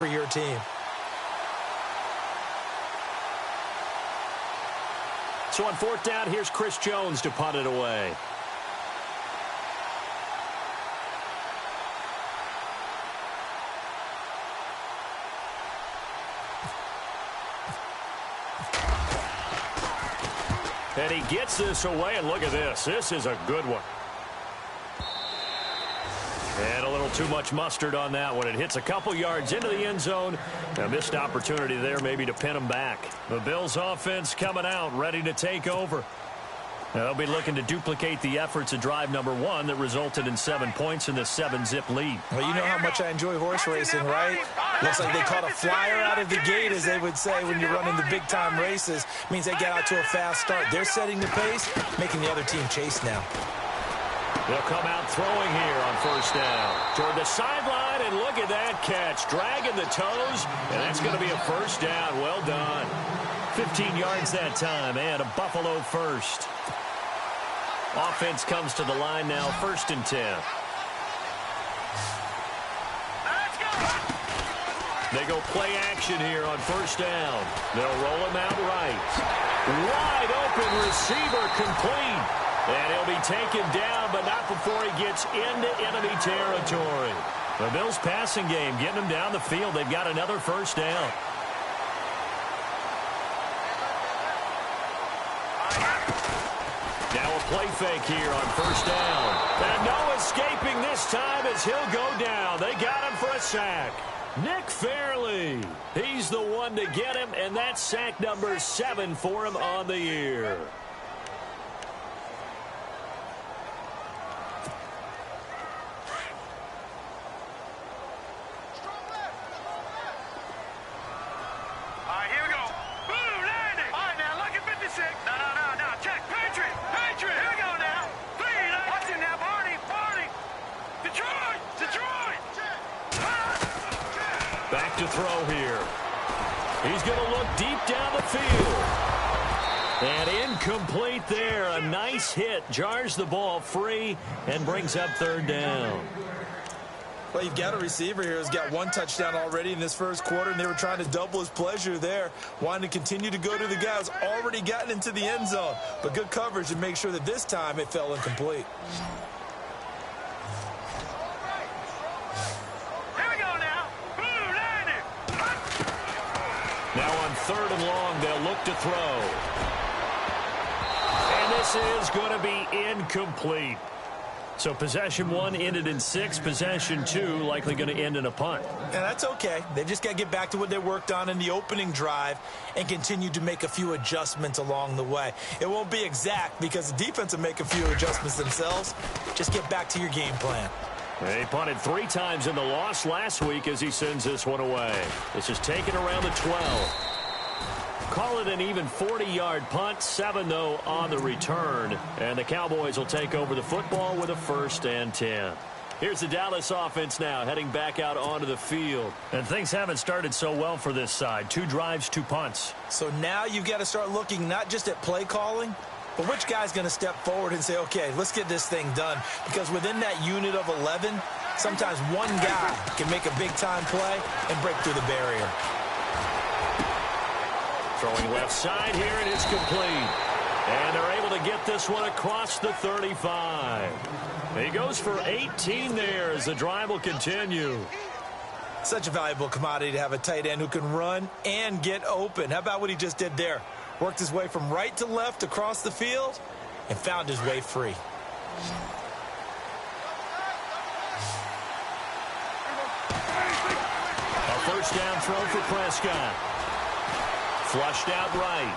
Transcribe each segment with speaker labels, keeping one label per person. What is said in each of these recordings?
Speaker 1: for your team.
Speaker 2: So on fourth down, here's Chris Jones to punt it away. And he gets this away, and look at this. This is a good one. And a little too much mustard on that one. It hits a couple yards into the end zone. A missed opportunity there maybe to pin them back. The Bills offense coming out, ready to take over. They'll be looking to duplicate the efforts of drive number one that resulted in 7 points in the 7-zip lead.
Speaker 1: Well, you know how much I enjoy horse racing, right? Looks like they caught a flyer out of the gate, as they would say when you're running the big-time races. Means they get out to a fast start. They're setting the pace, making the other team chase now.
Speaker 2: They'll come out throwing here on first down. Toward the sideline, and look at that catch. Dragging the toes, and that's going to be a first down. Well done. 15 yards that time, and a Buffalo first. Offense comes to the line now, 1st and 10. They go play action here on first down. They'll roll him out right. Wide open receiver complete. And he'll be taken down, but not before he gets into enemy territory. The Bills passing game getting him down the field. They've got another first down. Now a play fake here on first down. And no escaping this time as he'll go down. They got him for a sack. Nick Fairley. He's the one to get him, and that's sack number 7 for him on the year. To throw here. He's going to look deep down the field. And incomplete there. A nice hit. Jars the ball free and brings up 3rd down.
Speaker 1: Well, you've got a receiver here who's got 1 touchdown already in this first quarter, and they were trying to double his pleasure there. Wanting to continue to go to the guy who's already gotten into the end zone. But good coverage to make sure that this time it fell incomplete.
Speaker 2: Now on 3rd and long, they'll look to throw. And this is going to be incomplete. So possession 1 ended in 6. Possession 2 likely going to end in a punt.
Speaker 1: And that's okay. They've just got to get back to what they worked on in the opening drive and continue to make a few adjustments along the way. It won't be exact because the defense will make a few adjustments themselves. Just get back to your game plan.
Speaker 2: He punted 3 times in the loss last week as he sends this one away. This is taken around the 12. Call it an even 40-yard punt. 7, though, on the return. And the Cowboys will take over the football with a 1st and 10. Here's the Dallas offense now heading back out onto the field. And things haven't started so well for this side. 2 drives, 2 punts.
Speaker 1: So now you've got to start looking not just at play calling, but which guy's going to step forward and say, okay, let's get this thing done? Because within that unit of 11, sometimes one guy can make a big-time play and break through the barrier.
Speaker 2: Throwing left side here, and it's complete. And they're able to get this one across the 35. He goes for 18 there as the drive will continue.
Speaker 1: Such a valuable commodity to have a tight end who can run and get open. How about what he just did there? Worked his way from right to left across the field and found his way free.
Speaker 2: A first down throw for Prescott. Flushed out right.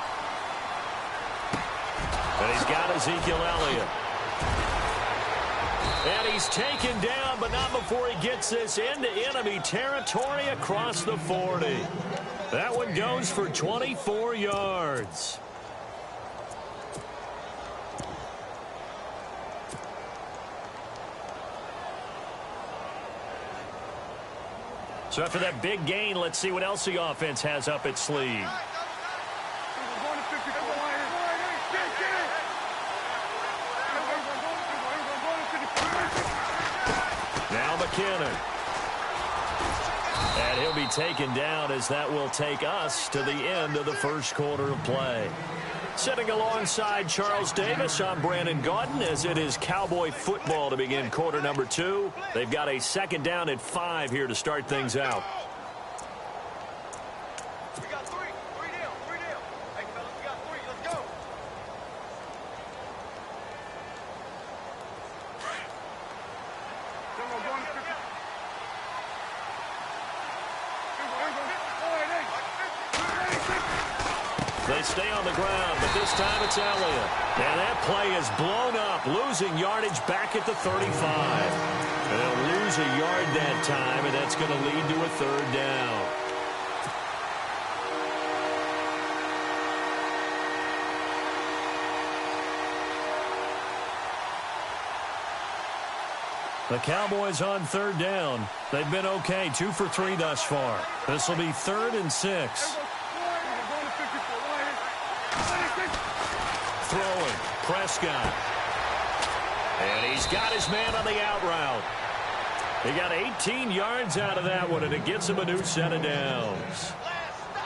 Speaker 2: And he's got Ezekiel Elliott. And he's taken down, but not before he gets this into enemy territory across the 40. That one goes for 24 yards. So after that big gain, let's see what else the offense has up its sleeve. Now McKinnon. And he'll be be taken down as that will take us to the end of the first quarter of play. Sitting alongside Charles Davis, I'm Brandon Gaudin as it is Cowboy football to begin quarter number 2. They've got a second down at 5 here to start things out.
Speaker 3: We got three down. Hey, fellas, we got 3. Let's go.
Speaker 2: They stay on the ground, but this time it's Elliott. And that play is blown up, losing yardage back at the 35. And they'll lose a yard that time, and that's going to lead to a third down. The Cowboys on third down. They've been okay, 2 for 3 thus far. This will be 3rd and 6. Throwing, Prescott. And he's got his man on the out route. He got 18 yards out of that one, and it gets him a new set of downs.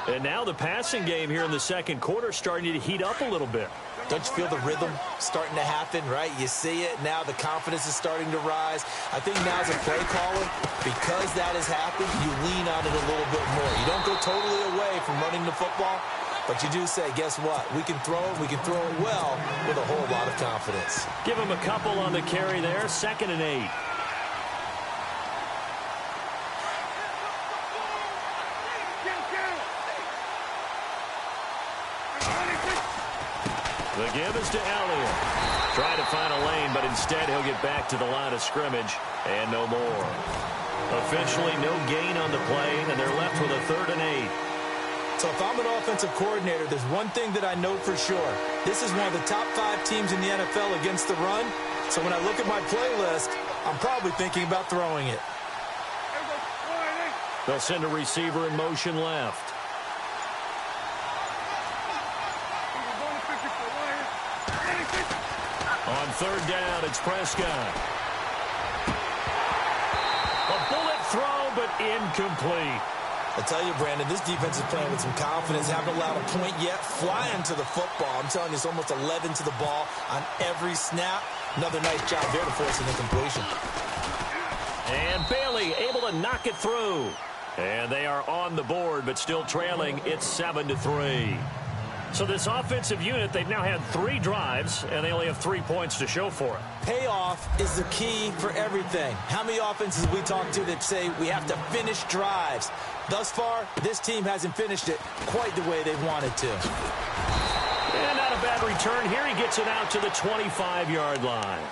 Speaker 2: And now the passing game here in the second quarter starting to heat up a little bit.
Speaker 1: Don't you feel the rhythm starting to happen, right? You see it now. The confidence is starting to rise. I think now as a play caller, because that has happened, you lean on it a little bit more. You don't go totally away from running the football, but you do say, guess what? We can throw it. We can throw it well with a whole lot of confidence.
Speaker 2: Give him a couple on the carry there. 2nd and 8. The give is to Elliott. Trying to find a lane, but instead he'll get back to the line of scrimmage and no more. Officially no gain on the play, and they're left with a 3rd and 8.
Speaker 1: So if I'm an offensive coordinator, there's one thing that I know for sure. This is one of the top 5 teams in the NFL against the run. So when I look at my playlist, I'm probably thinking about throwing it.
Speaker 2: They'll send a receiver in motion left. On 3rd down, it's Prescott. A bullet throw, but incomplete.
Speaker 1: I tell you, Brandon, this defense is playing with some confidence. Haven't allowed a point yet. Flying to the football. I'm telling you, it's almost 11 to the ball on every snap. Another nice job there to force an incompletion.
Speaker 2: And Bailey able to knock it through. And they are on the board, but still trailing. It's 7-3. So this offensive unit, they've now had 3 drives, and they only have 3 points to show for it.
Speaker 1: Payoff is the key for everything. How many offenses we talk to that say we have to finish drives? Thus far, this team hasn't finished it quite the way they wanted to.
Speaker 2: And not a bad return here. He gets it out to the 25-yard line.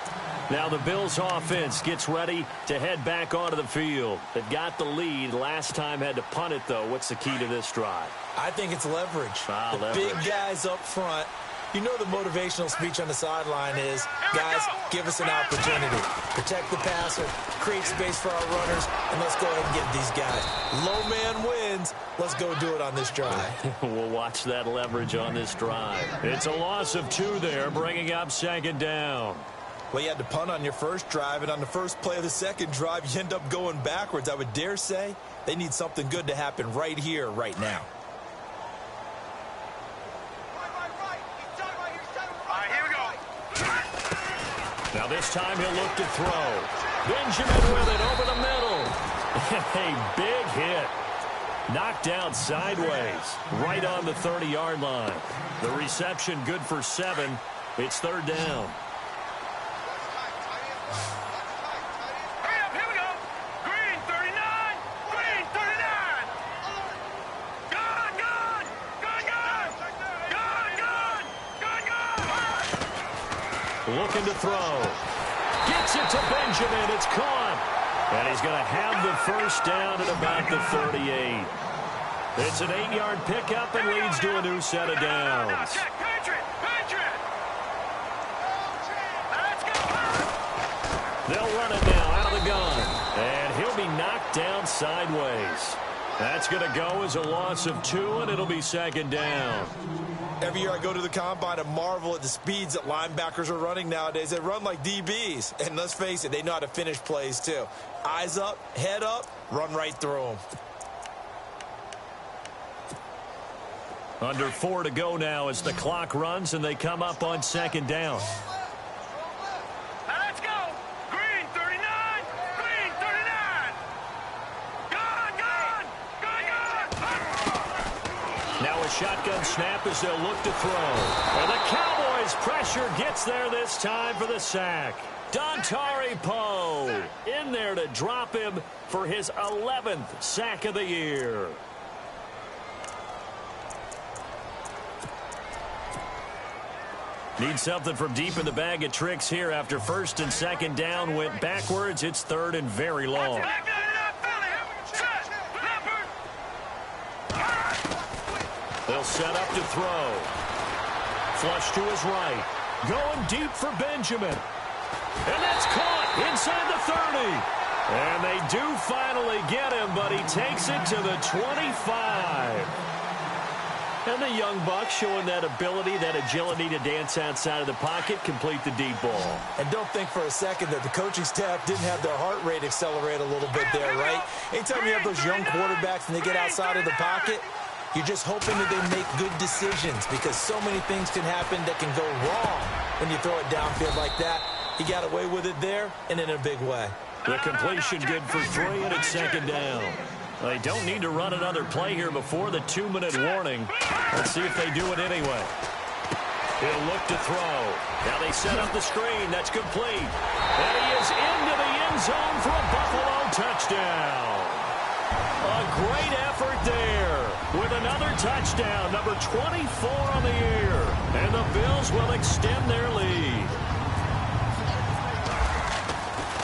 Speaker 2: Now the Bills offense gets ready to head back onto the field. They've got the lead. Last time had to punt it, though. What's the key to this drive?
Speaker 1: I think it's leverage.
Speaker 2: Leverage.
Speaker 1: Big guys up front. You know the motivational speech on the sideline is, guys, give us an opportunity. Protect the passer, create space for our runners, and let's go ahead and get these guys. Low man wins. Let's go do it on this drive.
Speaker 2: We'll watch that leverage on this drive. It's a loss of 2 there, bringing up 2nd down.
Speaker 1: Well, you had to punt on your first drive, and on the first play of the second drive, you end up going backwards. I would dare say they need something good to happen right here, right now.
Speaker 2: Now this time he'll look to throw. Benjamin with it over the middle. A big hit. Knocked down sideways. Right on the 30-yard line. The reception good for 7. It's 3rd down.
Speaker 3: Here we go. Green 39. Green 39. Good.
Speaker 2: Looking to throw. Gets it to Benjamin. It's caught. And he's going to have the first down at about the 38. It's an 8-yard pickup and leads to a new set of downs. They'll run it now out of the gun. And he'll be knocked down sideways. That's going to go as a loss of 2, and it'll be 2nd down.
Speaker 1: Every year I go to the combine and marvel at the speeds that linebackers are running nowadays. They run like DBs. And let's face it, they know how to finish plays too. Eyes up, head up, run right through them.
Speaker 2: Under 4 to go now as the clock runs and they come up on second down.
Speaker 3: Let's go. Green 39. Green 39. Gone.
Speaker 2: Now a shotgun snap as they'll look to throw. And the Cowboys' pressure gets there this time for the sack. Dontari Poe in there to drop him for his 11th sack of the year. Need something from deep in the bag of tricks here after first and second down went backwards. It's third and very long. They'll set up to throw. Flush to his right. Going deep for Benjamin. And that's caught inside the 30. And they do finally get him, but he takes it to the 25. And the young buck showing that ability, that agility to dance outside of the pocket, complete the deep ball.
Speaker 1: And don't think for a second that the coaching staff didn't have their heart rate accelerate a little bit there, right? Anytime you have those young quarterbacks and they get outside of the pocket, you're just hoping that they make good decisions because so many things can happen that can go wrong when you throw it downfield like that. He got away with it there and in a big way.
Speaker 2: The completion good for 3 and it's second down. They don't need to run another play here before the 2-minute warning. Let's see if they do it anyway. He'll look to throw. Now they set up the screen. That's complete. And he is into the end zone for a Buffalo touchdown. A great effort there with another touchdown, number 24 on the year. And the Bills will extend their lead.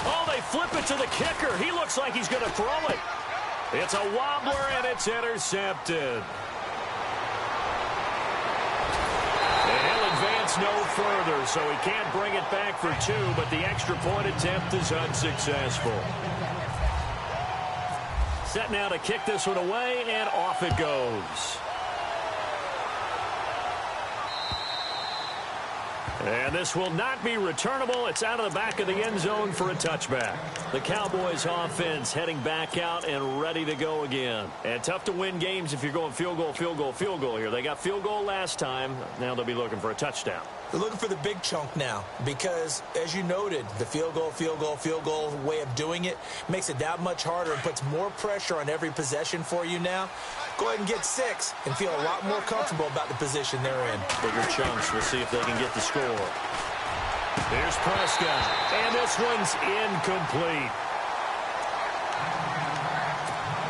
Speaker 2: Oh, they flip it to the kicker. He looks like he's going to throw it. It's a wobbler, and it's intercepted. And he'll advance no further, so he can't bring it back for 2, but the extra point attempt is unsuccessful. Set now to kick this one away, and off it goes. And this will not be returnable. It's out of the back of the end zone for a touchback. The Cowboys offense heading back out and ready to go again. And tough to win games if you're going field goal here. They got field goal last time. Now they'll be looking for a touchdown.
Speaker 1: They're looking for the big chunk now because, as you noted, the field goal way of doing it makes it that much harder and puts more pressure on every possession for you now. Go ahead and get 6 and feel a lot more comfortable about the position they're in.
Speaker 2: Bigger chunks. We'll see if they can get the score. Here's Prescott, and this one's incomplete.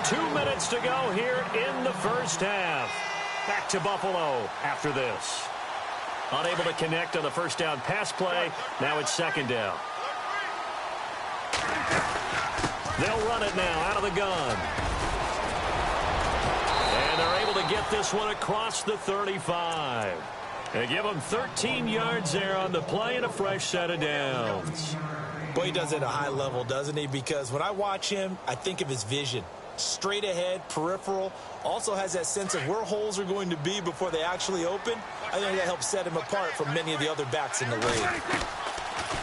Speaker 2: 2 minutes to go here in the first half. Back to Buffalo after this. Unable to connect on the first down pass play. Now it's second down. They'll run it now out of the gun. And they're able to get this one across the 35. They give them 13 yards there on the play and a fresh set of downs.
Speaker 1: Boy, he does it at a high level, doesn't he? Because when I watch him, I think of his vision. Straight ahead, peripheral, also has that sense of where holes are going to be before they actually open. I think that helps set him apart from many of the other backs in the league.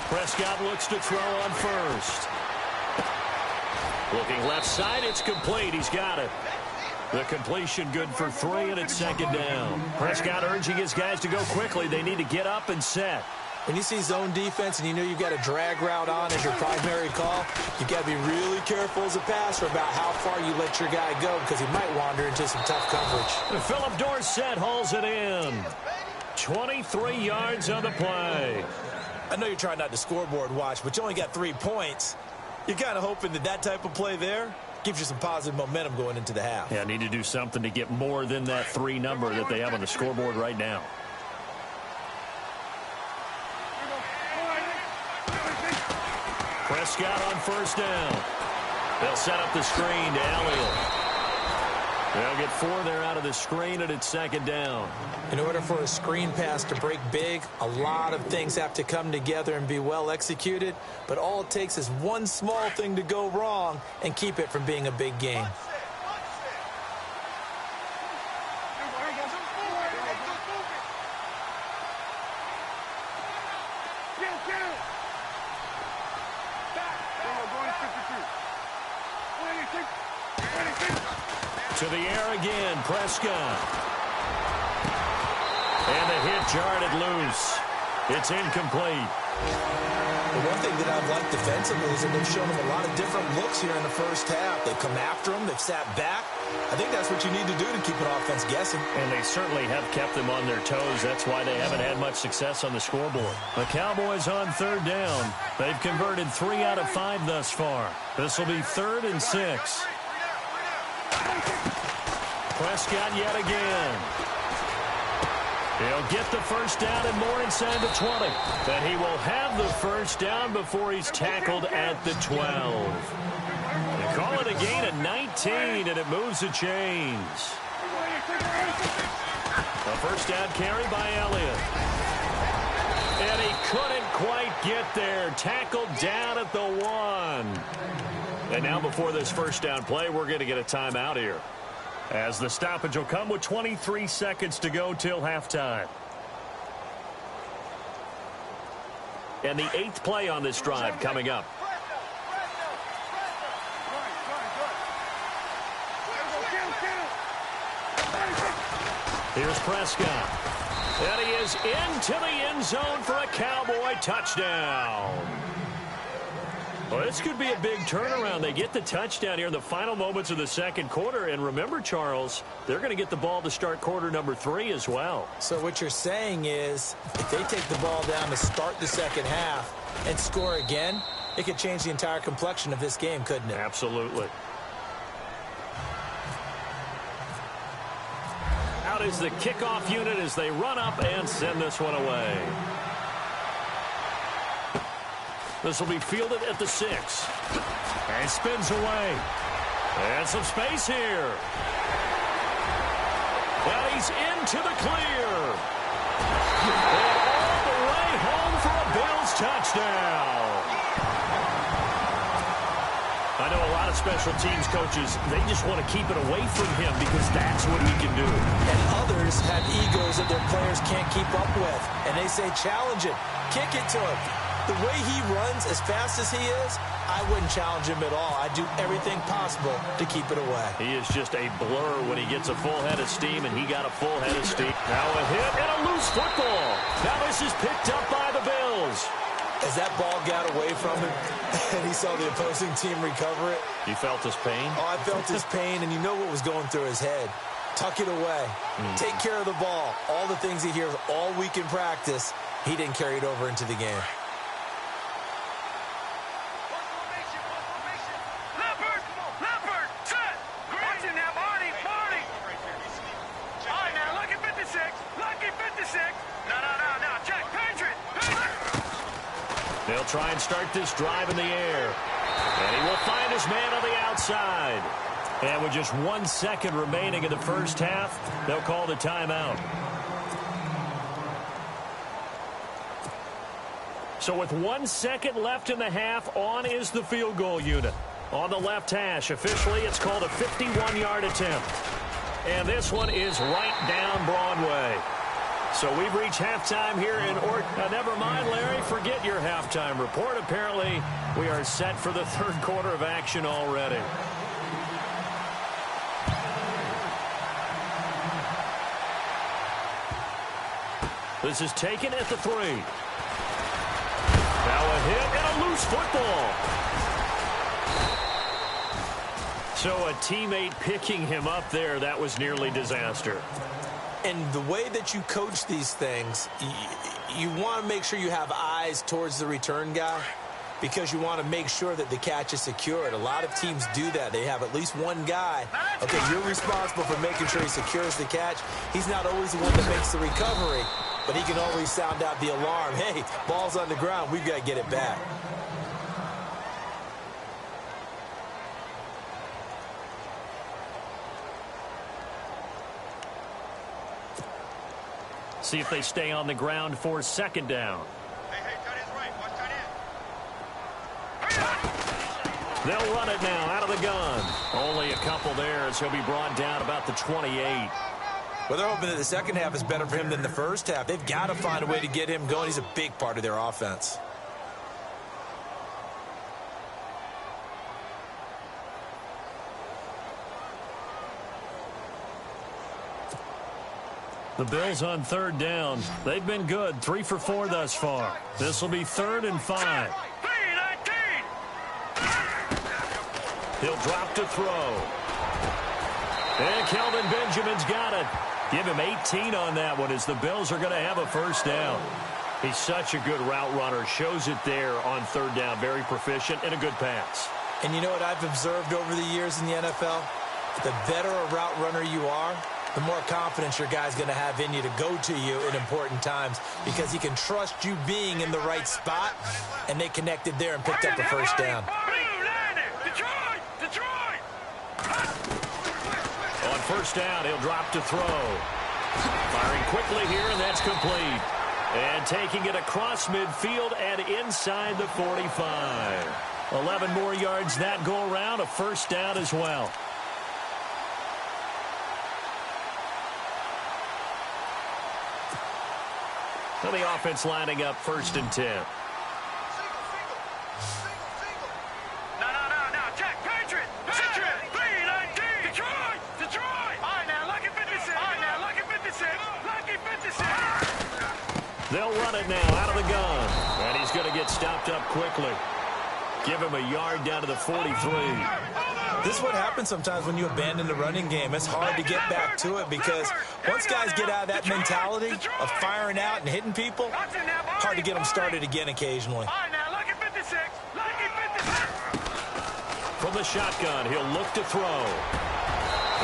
Speaker 2: Prescott looks to throw on first. Looking left side, it's complete. He's got it. The completion good for 3, and it's second down. Prescott urging his guys to go quickly. They need to get up and set.
Speaker 1: When you see zone defense and you know you've got a drag route on as your primary call, you've got to be really careful as a passer about how far you let your guy go because he might wander into some tough coverage.
Speaker 2: Philip Dorsett hauls it in. 23 yards on the play.
Speaker 1: I know you're trying not to scoreboard watch, but you only got 3 points. You're kind of hoping that that type of play there gives you some positive momentum going into the half.
Speaker 2: Yeah, need to do something to get more than that 3 number that they have on the scoreboard right now. Prescott on first down. They'll set up the screen to Elliott. They'll get 4 there out of the screen, and it's second down.
Speaker 1: In order for a screen pass to break big, a lot of things have to come together and be well executed, but all it takes is one small thing to go wrong and keep it from being a big game.
Speaker 3: Back.
Speaker 2: To the air again, Prescott. And the hit jarred it loose. It's incomplete.
Speaker 1: The one thing that I've liked defensively is that they've shown him a lot of different looks here in the first half. They've come after him. They've sat back. I think that's what you need to do to keep an offense guessing.
Speaker 2: And they certainly have kept them on their toes. That's why they haven't had much success on the scoreboard. The Cowboys on third down. They've converted 3 out of 5 thus far. This will be 3rd and 6. Prescott yet again. He'll get the first down and more inside the 20. But he will have the first down before he's tackled at the 12. They call it a gain of 19, and it moves the chains. A first down carry by Elliott. And he couldn't quite get there. Tackled down at the 1. And now before this first down play, we're going to get a timeout here, as the stoppage will come with 23 seconds to go till halftime. And the 8th play on this drive coming up. Here's Prescott. And he is into the end zone for a Cowboy touchdown. Well, this could be a big turnaround. They get the touchdown here in the final moments of the second quarter. And remember, Charles, they're going to get the ball to start quarter number 3 as well.
Speaker 1: So what you're saying is if they take the ball down to start the second half and score again, it could change the entire complexion of this game, couldn't it?
Speaker 2: Absolutely. Out is the kickoff unit as they run up and send this one away. This will be fielded at the 6. And spins away. And some space here. And he's into the clear. And all the way home for a Bills touchdown. I know a lot of special teams coaches, they just want to keep it away from him because that's what he can do.
Speaker 1: And others have egos that their players can't keep up with. And they say, challenge it. Kick it to him. The way he runs as fast as he is, I wouldn't challenge him at all. I'd do everything possible to keep it away.
Speaker 2: He is just a blur when he gets a full head of steam, and he got a full head of steam. Now a hit and a loose football. Now this is picked up by the Bills.
Speaker 1: As that ball got away from him and he saw the opposing team recover it.
Speaker 2: You felt his pain?
Speaker 1: Oh, I felt his pain, and you know what was going through his head. Tuck it away. Take care of the ball. All the things he hears all week in practice, he didn't carry it over into the game.
Speaker 2: They'll try and start this drive in the air. And he will find his man on the outside. And with just 1 second remaining in the first half, they'll call the timeout. So with 1 second left in the half, on is the field goal unit. On the left hash, officially it's called a 51-yard attempt. And this one is right down Broadway. So we've reached halftime here in never mind, Larry, forget your halftime report. Apparently, we are set for the third quarter of action already. This is taken at the 3. Now a hit and a loose football. So a teammate picking him up there, that was nearly disaster.
Speaker 1: And the way that you coach these things, you want to make sure you have eyes towards the return guy because you want to make sure that the catch is secured. A lot of teams do that. They have at least one guy. Okay, you're responsible for making sure he secures the catch. He's not always the one that makes the recovery, but he can always sound out the alarm. Hey, ball's on the ground. We've got to get it back.
Speaker 2: See if they stay on the ground for second down.
Speaker 3: Hey, tight end's right. Watch tight end.
Speaker 2: They'll run it now out of the gun. Only a couple there as he'll be brought down about the 28.
Speaker 1: Well, they're hoping that the second half is better for him than the first half. They've got to find a way to get him going. He's a big part of their offense.
Speaker 2: The Bills on third down. They've been good, 3 for 4 thus far. This will be 3rd and 5. He'll drop to throw. And Kelvin Benjamin's got it. Give him 18 on that one as the Bills are going to have a first down. He's such a good route runner. Shows it there on third down. Very proficient and a good pass.
Speaker 1: And you know what I've observed over the years in the NFL? The better a route runner you are, the more confidence your guy's going to have in you to go to you in important times because he can trust you being in the right spot, and they connected there and picked up the first down.
Speaker 2: On first down, he'll drop to throw. Firing quickly here, and that's complete. And taking it across midfield and inside the 45. 11 more yards that go around, a first down as well. So the offense lining up 1st and 10. They'll run it now out of the gun. And he's going to get stopped up quickly. Give him a yard down to the 43.
Speaker 1: This is what happens sometimes when you abandon the running game. It's hard to get back to it because once guys get out of that mentality of firing out and hitting people, hard to get them started again occasionally.
Speaker 2: From the shotgun, he'll look to throw.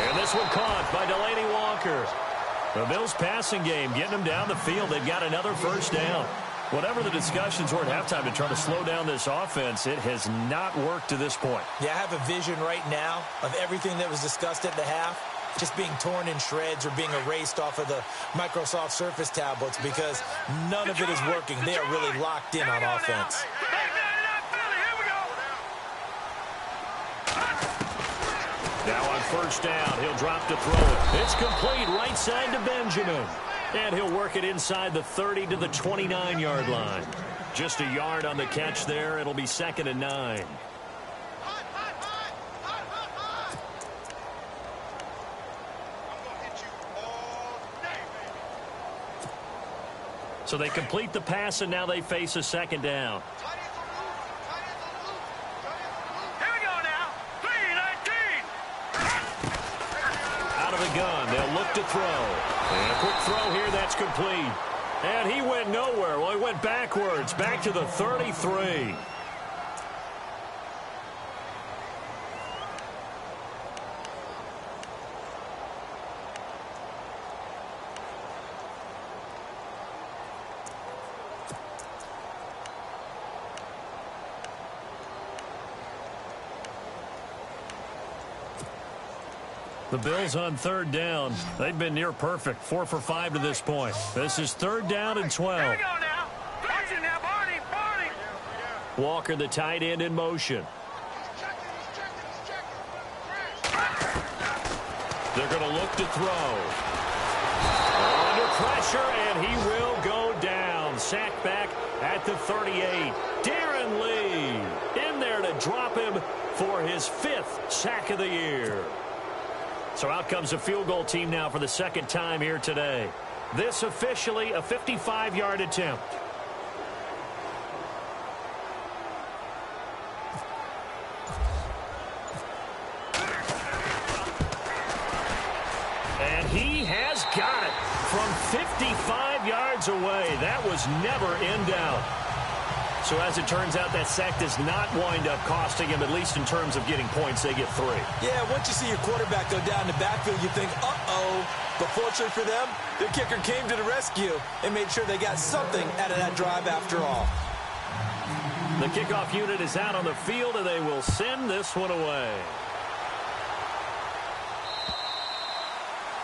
Speaker 2: And this one caught by Delaney Walker. The Bills' passing game getting them down the field. They've got another first down. Whatever the discussions were at halftime to try to slow down this offense, it has not worked to this point.
Speaker 1: Yeah, I have a vision right now of everything that was discussed at the half just being torn in shreds or being erased off of the Microsoft Surface tablets because none of it is working. They are really locked in on offense.
Speaker 2: Now on first down, he'll drop to throw it. It's complete right side to Benjamin. And he'll work it inside the 30 to the 29-yard line. Just a yard on the catch there. It'll be 2nd and 9. So they complete the pass, and now they face a 2nd down. Gun. They'll look to throw. And a quick throw here. That's complete. And he went nowhere. Well, he went backwards. Back to the 33. The Bills on third down. They've been near perfect. 4 for 5 to this point. This is 3rd down and 12. Walker, the tight end, in motion. They're going to look to throw. Under pressure, and he will go down. Sacked back at the 38. Darren Lee in there to drop him for his 5th sack of the year. So out comes a field goal team now for the 2nd time here today. This officially a 55-yard attempt. And he has got it from 55 yards away. That was never in doubt. So as it turns out, that sack does not wind up costing him, at least in terms of getting points. They get 3.
Speaker 1: Yeah, once you see your quarterback go down the backfield, you think, uh-oh. But fortunately for them, their kicker came to the rescue and made sure they got something out of that drive after all.
Speaker 2: The kickoff unit is out on the field, and they will send this one away.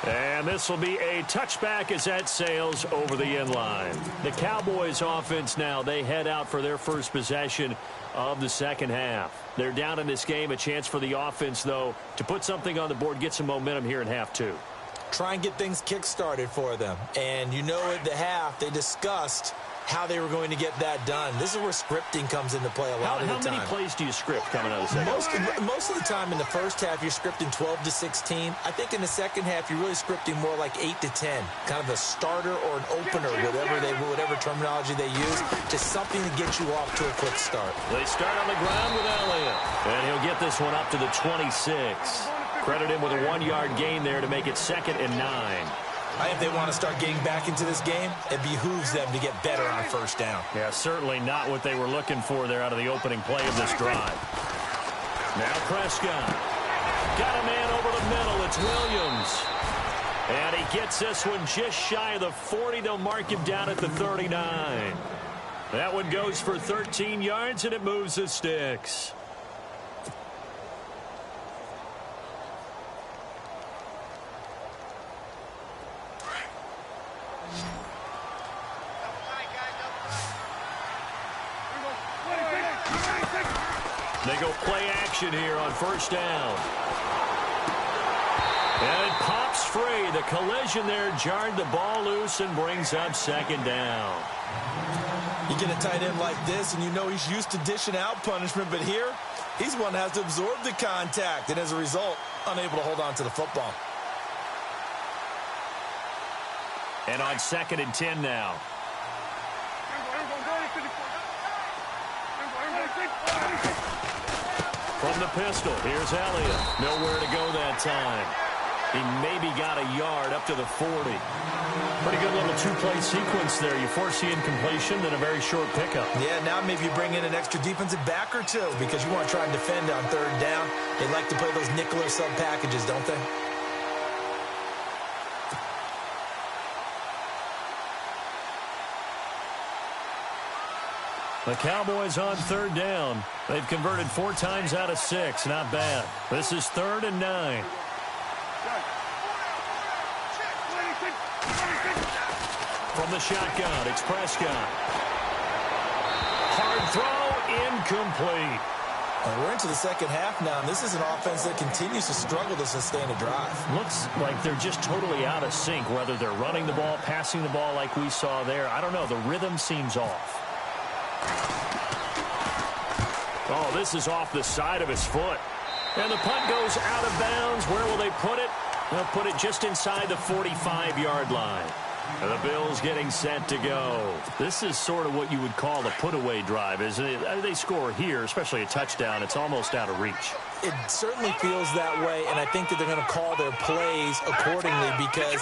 Speaker 2: And this will be a touchback as that sails over the end line. The Cowboys offense now, they head out for their first possession of the 2nd half. They're down in this game. A chance for the offense, though, to put something on the board, get some momentum here in half 2.
Speaker 1: Try and get things kick-started for them. And you know at the half, they discussed how they were going to get that done. This is where scripting comes into play a lot of the time.
Speaker 2: How many plays do you script coming out of the second?
Speaker 1: Most of the time in the first half, you're scripting 12 to 16. I think in the second half, you're really scripting more like 8 to 10. Kind of a starter or an opener, whatever terminology they use. Just something to get you off to a quick start.
Speaker 2: They start on the ground with Elliott. And he'll get this one up to the 26. Credit him with a 1-yard gain there to make it 2nd and 9.
Speaker 1: If they want to start getting back into this game, it behooves them to get better on first down.
Speaker 2: Yeah, certainly not what they were looking for there out of the opening play of this drive. Now Prescott. Got a man over the middle. It's Williams. And he gets this one just shy of the 40. They'll mark him down at the 39. That one goes for 13 yards, and it moves the sticks. They go play action here on first down. And it pops free. The collision there jarred the ball loose and brings up 2nd down.
Speaker 1: You get a tight end like this, and you know he's used to dishing out punishment, but here, he's one that has to absorb the contact, and as a result, unable to hold on to the football.
Speaker 2: And on 2nd and 10 now. From the pistol, here's Elliott. Nowhere to go that time. He maybe got a yard up to the 40. Pretty good little 2-play sequence there. You force the incompletion, then a very short pickup.
Speaker 1: Yeah, now maybe you bring in an extra defensive back or two because you want to try and defend on 3rd down. They like to play those nickel or sub packages, don't they?
Speaker 2: The Cowboys on 3rd down. They've converted 4 times out of 6. Not bad. This is 3rd and 9. From the shotgun, it's Prescott. Hard throw, incomplete.
Speaker 1: And we're into the second half now, and this is an offense that continues to struggle to sustain a drive.
Speaker 2: Looks like they're just totally out of sync, whether they're running the ball, passing the ball like we saw there. I don't know. The rhythm seems off. Oh, this is off the side of his foot. And the punt goes out of bounds. Where will they put it? They'll put it just inside the 45-yard line. And the Bills getting set to go. This is sort of what you would call a put-away drive, isn't it? They score here, especially a touchdown. It's almost out of reach.
Speaker 1: It certainly feels that way, and I think that they're going to call their plays accordingly because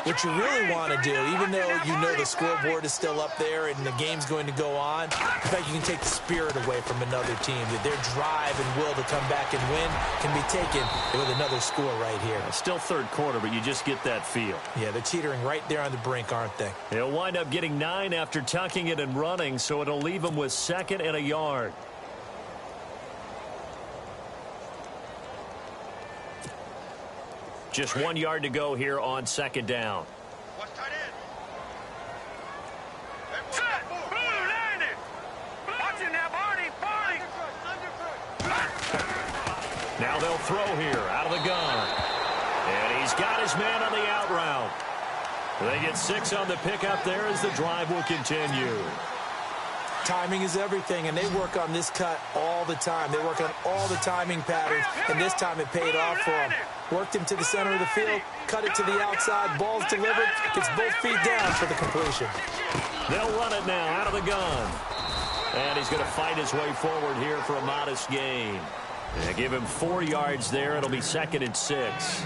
Speaker 1: what you really want to do, even though you know the scoreboard is still up there and the game's going to go on, in fact, you can take the spirit away from another team. That their drive and will to come back and win can be taken with another score right here.
Speaker 2: Still 3rd quarter, but you just get that feel.
Speaker 1: Yeah, they're teetering right there on the brink, aren't they?
Speaker 2: They'll wind up getting 9 after tucking it and running, so it'll leave them with 2nd and a yard. Just 1 yard to go here on 2nd down.
Speaker 3: What's tight end? Set! Blue landed! Watching now, Barney! Barney!
Speaker 2: Now they'll throw here out of the gun. And he's got his man on the out route. They get 6 on the pickup there as the drive will continue.
Speaker 1: Timing is everything, and they work on this cut all the time. They work on all the timing patterns, and this time it paid off for them. Worked him to the center of the field, cut it to the outside, ball's delivered, gets both feet down for the completion.
Speaker 2: They'll run it now out of the gun. And he's going to fight his way forward here for a modest gain. They give him 4 yards there. It'll be 2nd and 6.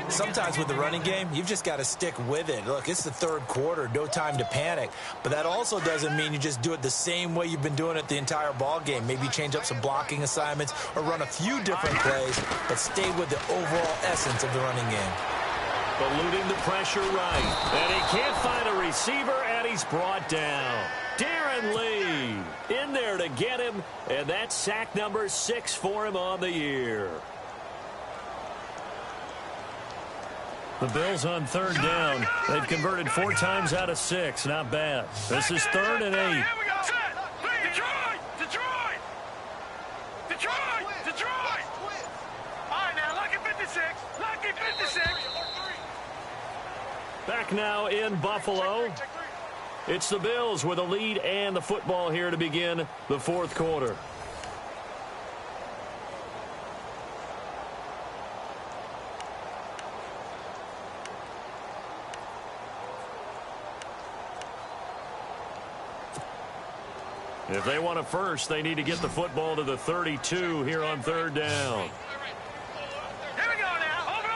Speaker 1: Sometimes with the running game, you've just got to stick with it. Look, it's the 3rd quarter, no time to panic. But that also doesn't mean you just do it the same way you've been doing it the entire ball game. Maybe change up some blocking assignments or run a few different plays, but stay with the overall essence of the running game.
Speaker 2: Eluding the pressure right. And he can't find a receiver, and he's brought down. Darren Lee in there to get him, and that's sack number 6 for him on the year. The Bills on 3rd down. They've converted 4 times out of 6. Not bad. This is 3rd and 8.
Speaker 3: Here we go. Set! Detroit! Detroit! Detroit! Detroit! All right, now, lucky 56. Lucky 56.
Speaker 2: Back now in Buffalo. It's the Bills with a lead and the football here to begin the fourth quarter. If they want a first, they need to get the football to the 32 here on third down.
Speaker 3: Here we go now. Over.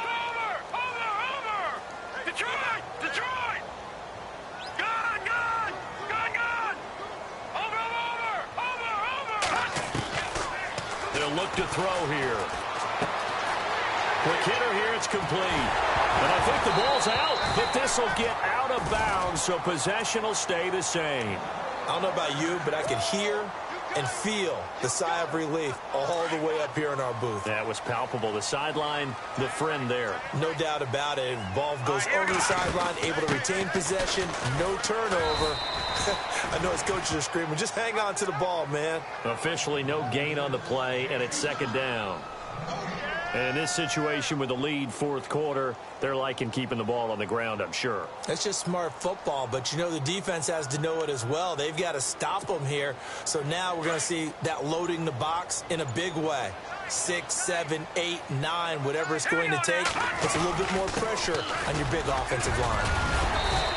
Speaker 3: Detroit. Gone. Over.
Speaker 2: They'll look to throw here. Quick hitter here, it's complete. And I think the ball's out, but this will get out of bounds, so possession will stay the same.
Speaker 1: I don't know about you, but I can hear and feel the sigh of relief all the way up here in our booth.
Speaker 2: That was palpable. The sideline, the friend there.
Speaker 1: No doubt about it. Ball goes over the sideline, able to retain possession, no turnover. I know his coaches are screaming, just hang on to the ball, man.
Speaker 2: Officially no gain on the play, and it's second down. And in this situation with the lead fourth quarter, they're liking keeping the ball on the ground, I'm sure.
Speaker 1: That's just smart football, but you know the defense has to know it as well. They've got to stop them here. So now we're going to see that loading the box in a big way. 6, 7, 8, 9, whatever it's going to take. Puts a little bit more pressure on your big offensive line.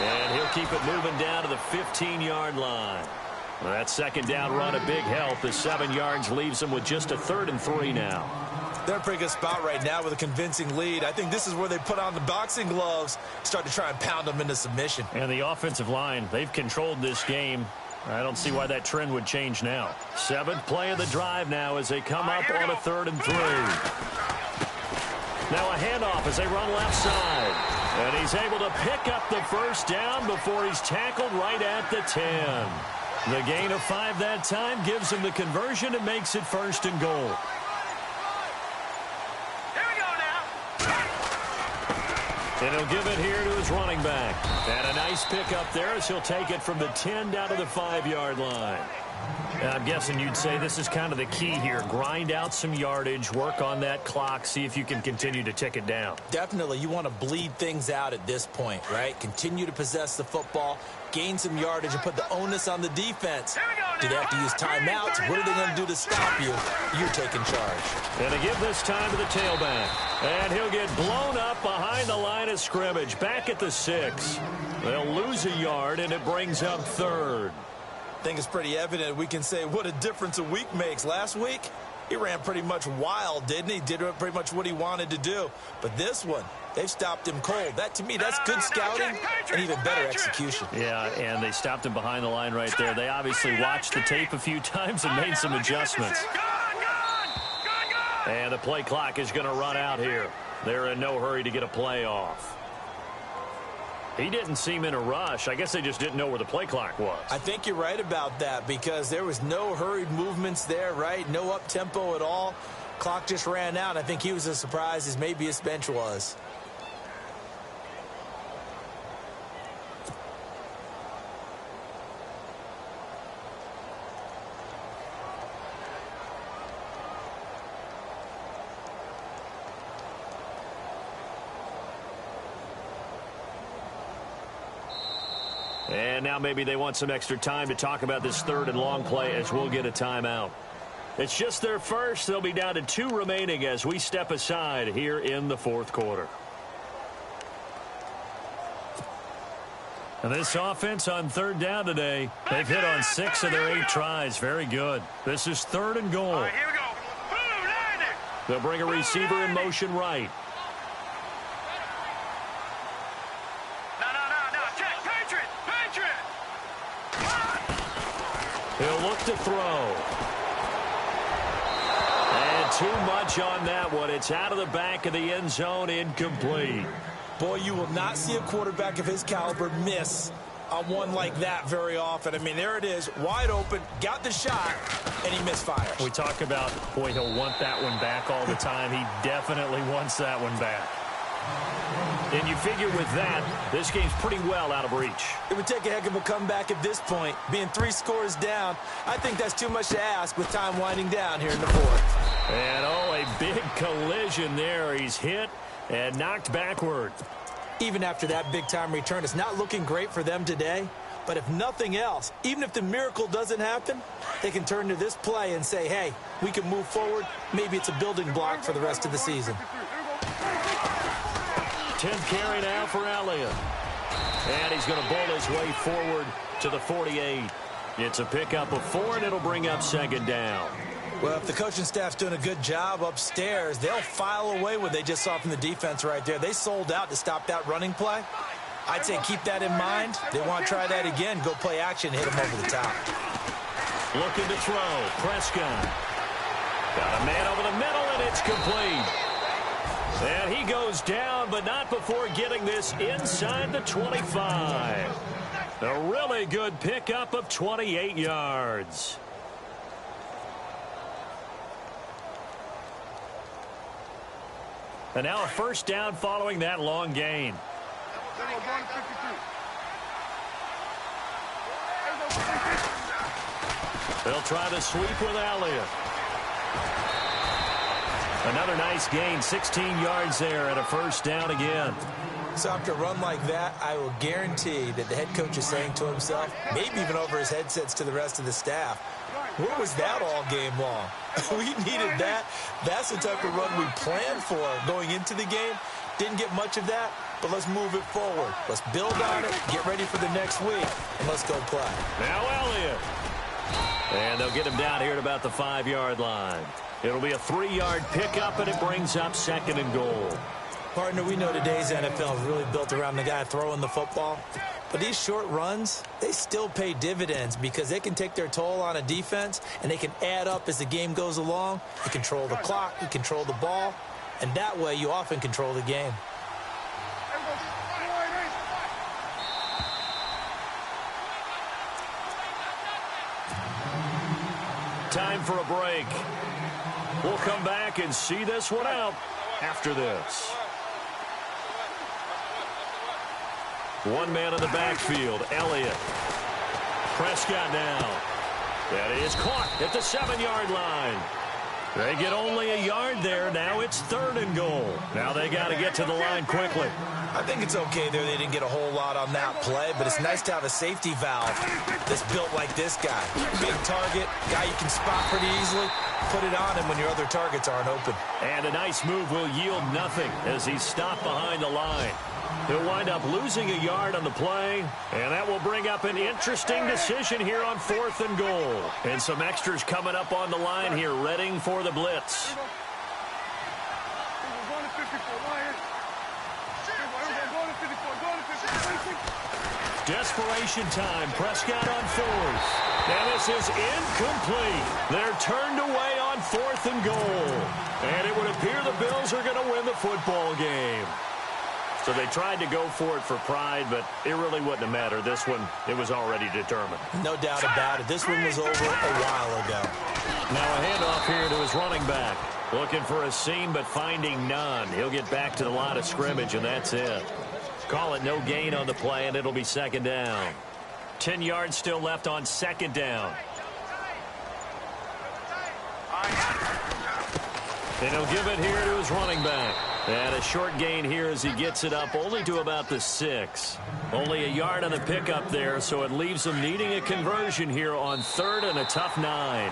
Speaker 2: And he'll keep it moving down to the 15-yard line. Well, that second down run a big help. The 7 yards leaves them with just a 3rd and 3 now.
Speaker 1: They're in a pretty good spot right now with a convincing lead. I think this is where they put on the boxing gloves, start to try and pound them into submission.
Speaker 2: And the offensive line, they've controlled this game. I don't see why that trend would change now. 7th play of the drive now as they come up on a 3rd and 3. Now a handoff as they run left side. And he's able to pick up the first down before he's tackled right at the 10. The gain of 5 that time gives him the conversion and makes it 1st and goal. And he'll give it here to his running back. And a nice pickup there as he'll take it from the 10 down to the 5-yard line. I'm guessing you'd say this is kind of the key here. Grind out some yardage, work on that clock, see if you can continue to tick it down.
Speaker 1: Definitely. You want to bleed things out at this point, right? Continue to possess the football, gain some yardage, and put the onus on the defense. Do they have to use timeouts? What are they going to do to stop you? You're taking charge.
Speaker 2: And to give this time to the tailback. And he'll get blown up behind the line of scrimmage. Back at the 6. They'll lose a yard, and it brings up 3rd.
Speaker 1: I think it's pretty evident we can say what a difference a week makes. Last week, he ran pretty much wild, didn't he? Did pretty much what he wanted to do. But this one, they've stopped him cold. That, to me, that's good scouting and even better execution.
Speaker 2: Yeah, and they stopped him behind the line right there. They obviously watched the tape a few times and made some adjustments. And the play clock is going to run out here. They're in no hurry to get a play off. He didn't seem in a rush. I guess they just didn't know where the play clock was.
Speaker 1: I think you're right about that because there was no hurried movements there, right? No up-tempo at all. Clock just ran out. I think he was as surprised as maybe his bench was.
Speaker 2: And now maybe they want some extra time to talk about this 3rd and long play as we'll get a timeout. It's just their first. They'll be down to 2 remaining as we step aside here in the 4th quarter. And this offense on 3rd down today, they've hit on 6 of their 8 tries. Very good. This is 3rd and goal.
Speaker 3: All right, here we go. Boom, landed.
Speaker 2: They'll bring a receiver in motion right. He'll look to throw. And too much on that one. It's out of the back of the end zone, incomplete.
Speaker 1: Boy, you will not see a quarterback of his caliber miss on one like that very often. I mean, there it is, wide open, got the shot, and he misfires.
Speaker 2: We talk about, boy, he'll want that one back all the time. He definitely wants that one back. And you figure with that, this game's pretty well out of reach.
Speaker 1: It would take a heck of a comeback at this point. Being 3 scores down, I think that's too much to ask with time winding down here in the 4th.
Speaker 2: And, oh, a big collision there. He's hit and knocked backward.
Speaker 1: Even after that big-time return, it's not looking great for them today. But if nothing else, even if the miracle doesn't happen, they can turn to this play and say, hey, we can move forward. Maybe it's a building block for the rest of the season.
Speaker 2: 10th carry now for Elliott. And he's going to bowl his way forward to the 48. It's a pickup of 4, and it'll bring up second down.
Speaker 1: Well, if the coaching staff's doing a good job upstairs, they'll file away what they just saw from the defense right there. They sold out to stop that running play. I'd say keep that in mind. They want to try that again. Go play action, hit them over the top.
Speaker 2: Looking to throw. Prescott. Got a man over the middle, and it's complete. And he goes down, but not before getting this inside the 25. A really good pickup of 28 yards. And now a first down following that long gain. They'll try to sweep with Elliott. Another nice gain, 16 yards there, and a first down again.
Speaker 1: So after a run like that, I will guarantee that the head coach is saying to himself, maybe even over his headsets to the rest of the staff, where was that all game long? We needed that. That's the type of run we planned for going into the game. Didn't get much of that, but let's move it forward. Let's build on it, get ready for the next week, and let's go play.
Speaker 2: Now Elliott. And they'll get him down here at about the 5-yard line. It'll be a 3-yard pickup, and it brings up second and goal.
Speaker 1: Partner, we know today's NFL is really built around the guy throwing the football. But these short runs, they still pay dividends because they can take their toll on a defense, and they can add up as the game goes along. You control the clock, you control the ball, and that way you often control the game.
Speaker 2: Time for a break. We'll come back and see this one out after this. One man in the backfield, Elliott. Prescott now. That is caught at the 7-yard line. They get only a yard there. Now it's 3rd and goal. Now they got to get to the line quickly.
Speaker 1: I think it's okay there. They didn't get a whole lot on that play, but it's nice to have a safety valve that's built like this guy. Big target, guy you can spot pretty easily. Put it on him when your other targets aren't open.
Speaker 2: And a nice move will yield nothing as he's stopped behind the line. He'll wind up losing a yard on the play, and that will bring up an interesting decision here on 4th and goal. And some extras coming up on the line here, readying for the blitz. Desperation time. Prescott on 4th. And this is incomplete. They're turned away on 4th and goal. And it would appear the Bills are going to win the football game. So they tried to go for it for pride, but it really wouldn't have mattered. This one, it was already determined.
Speaker 1: No doubt about it. This one was over a while ago.
Speaker 2: Now a handoff here to his running back. Looking for a seam, but finding none. He'll get back to the line of scrimmage, and that's it. Call it no gain on the play, and it'll be 2nd down. 10 yards still left on 2nd down. And he'll give it here to his running back. And a short gain here as he gets it up only to about the 6. Only a yard on the pickup there, so it leaves him needing a conversion here on 3rd and a tough 9.